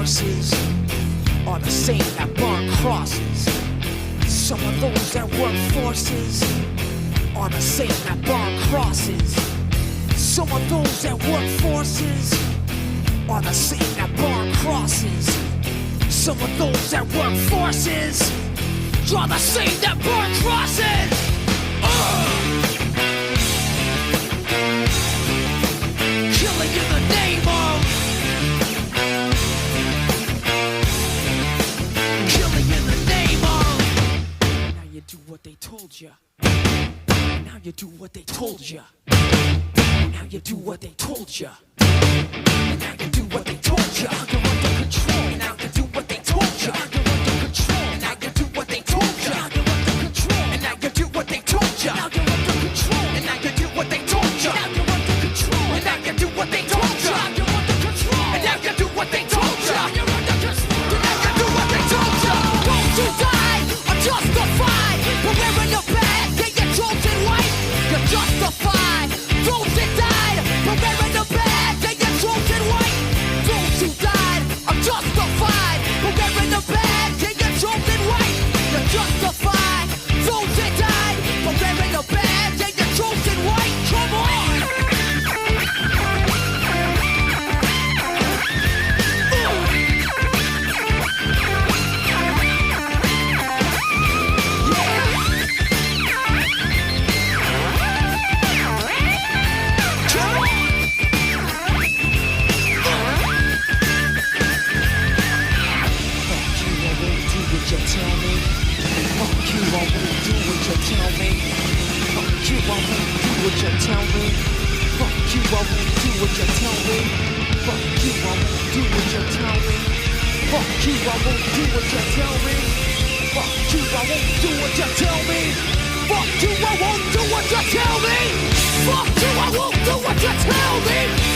forces are the same that burn crosses. Some of those that work forces are the same that burn crosses. Some of those that work forces are the same that burn crosses. Some of those that work forces are the same that burn crosses. Killing in the name of. Killing in the name of. Now you do what they told you. Now you do what they told you. Now you do what they told you. And now you do what they told you. You're under control. And now you do what they told you. You're under control. And now you do what they told you. You're under control. And now you do what they told you. Now you're under control. And now you do what they told you. Now you're under control. And now you do what they told you. You're under control. And now you do what they told you. You're under control. And now you do what they told you. Those who died are justified. But wearing your bag, get your chosen white. You're justified. Those that died, but wearing the bag, they get chosen white. Those who died are justified, but wearing the bag, they get chosen white. You're justified. Those that died, but wearing the bag, they get chosen white. Come on. Fuck you, I won't do what you tell me.